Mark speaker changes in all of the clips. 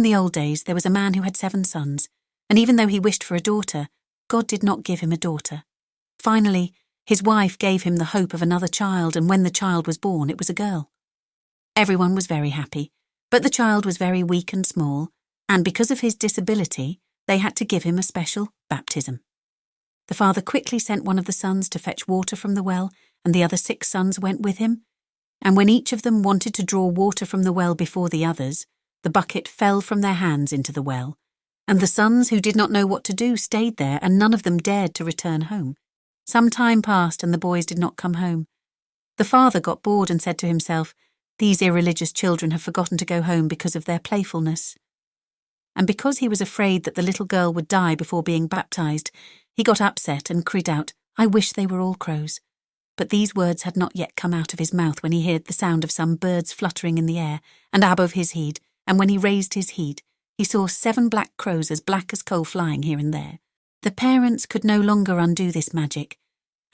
Speaker 1: In the old days, there was a man who had 7 sons, and even though he wished for a daughter, God did not give him a daughter. Finally, his wife gave him the hope of another child, and when the child was born, it was a girl. Everyone was very happy, but the child was very weak and small, and because of his disability, they had to give him a special baptism. The father quickly sent one of the sons to fetch water from the well, and the other 6 sons went with him. And when each of them wanted to draw water from the well before the others, the bucket fell from their hands into the well, and the sons who did not know what to do stayed there, and none of them dared to return home. Some time passed, and the boys did not come home. The father got bored and said to himself, "These irreligious children have forgotten to go home because of their playfulness." And because he was afraid that the little girl would die before being baptized, he got upset and cried out, "I wish they were all crows." But these words had not yet come out of his mouth when he heard the sound of some birds fluttering in the air, and above his head, and when he raised his head, he saw 7 black crows as black as coal flying here and there. The parents could no longer undo this magic,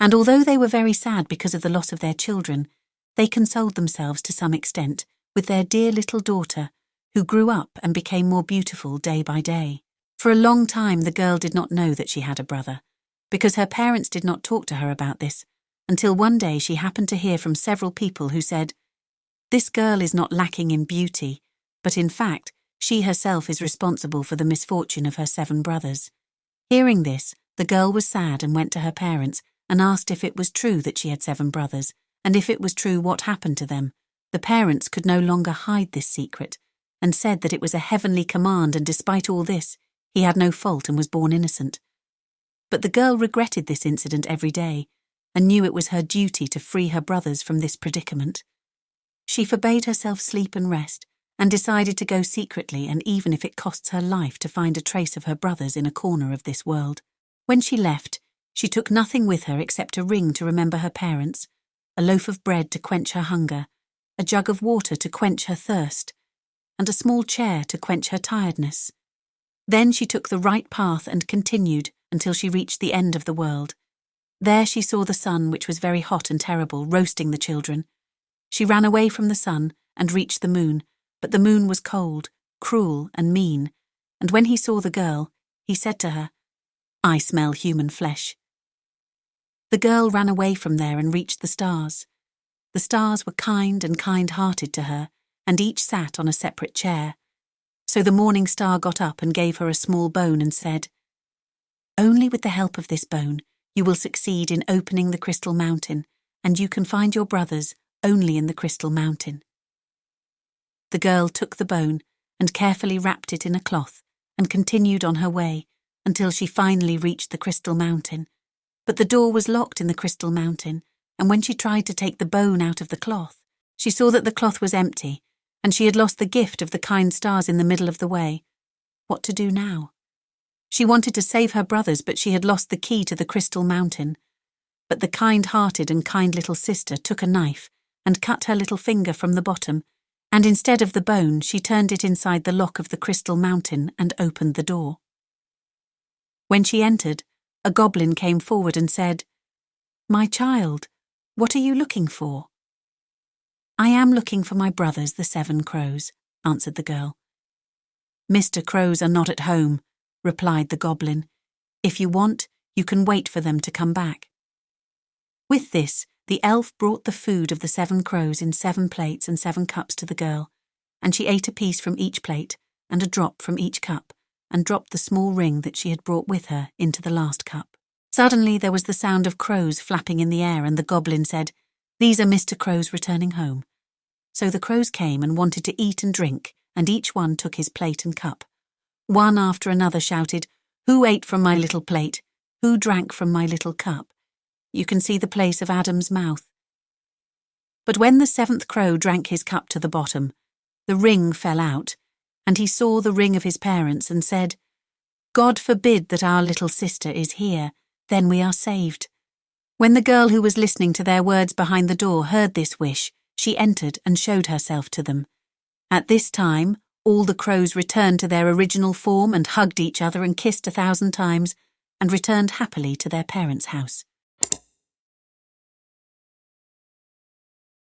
Speaker 1: and although they were very sad because of the loss of their children, they consoled themselves to some extent with their dear little daughter, who grew up and became more beautiful day by day. For a long time the girl did not know that she had a brother, because her parents did not talk to her about this, until one day she happened to hear from several people who said, "This girl is not lacking in beauty, but in fact, she herself is responsible for the misfortune of her 7 brothers." Hearing this, the girl was sad and went to her parents and asked if it was true that she had 7 brothers, and if it was true, what happened to them. The parents could no longer hide this secret, and said that it was a heavenly command, and despite all this, he had no fault and was born innocent. But the girl regretted this incident every day, and knew it was her duty to free her brothers from this predicament. She forbade herself sleep and rest, and decided to go secretly, and even if it costs her life, to find a trace of her brothers in a corner of this world. When she left, she took nothing with her except a ring to remember her parents, a loaf of bread to quench her hunger, a jug of water to quench her thirst, and a small chair to quench her tiredness. Then she took the right path and continued until she reached the end of the world. There she saw the sun, which was very hot and terrible, roasting the children. She ran away from the sun and reached the moon, but the moon was cold, cruel, and mean, and when he saw the girl, he said to her, "I smell human flesh." The girl ran away from there and reached the stars. The stars were kind and kind-hearted to her, and each sat on a separate chair. So the morning star got up and gave her a small bone and said, "Only with the help of this bone you will succeed in opening the crystal mountain, and you can find your brothers only in the crystal mountain." The girl took the bone and carefully wrapped it in a cloth and continued on her way until she finally reached the crystal mountain. But the door was locked in the crystal mountain, and when she tried to take the bone out of the cloth, she saw that the cloth was empty, and she had lost the gift of the kind stars in the middle of the way. What to do now? She wanted to save her brothers, but she had lost the key to the crystal mountain. But the kind-hearted and kind little sister took a knife and cut her little finger from the bottom, and instead of the bone, she turned it inside the lock of the crystal mountain and opened the door. When she entered, a goblin came forward and said, "My child, what are you looking for?" "I am looking for my brothers, the 7 crows," answered the girl. "Mr. Crows are not at home," replied the goblin. "If you want, you can wait for them to come back." With this, the elf brought the food of the 7 crows in 7 plates and 7 cups to the girl, and she ate a piece from each plate and a drop from each cup, and dropped the small ring that she had brought with her into the last cup. Suddenly there was the sound of crows flapping in the air, and the goblin said, "These are Mr. Crows returning home." So the crows came and wanted to eat and drink, and each one took his plate and cup. One after another shouted, "Who ate from my little plate? Who drank from my little cup?" You can see the place of Adam's mouth. But when the 7th crow drank his cup to the bottom, the ring fell out, and he saw the ring of his parents and said, "God forbid that our little sister is here, then we are saved." When the girl who was listening to their words behind the door heard this wish, she entered and showed herself to them. At this time, all the crows returned to their original form and hugged each other and kissed 1,000 times, and returned happily to their parents' house.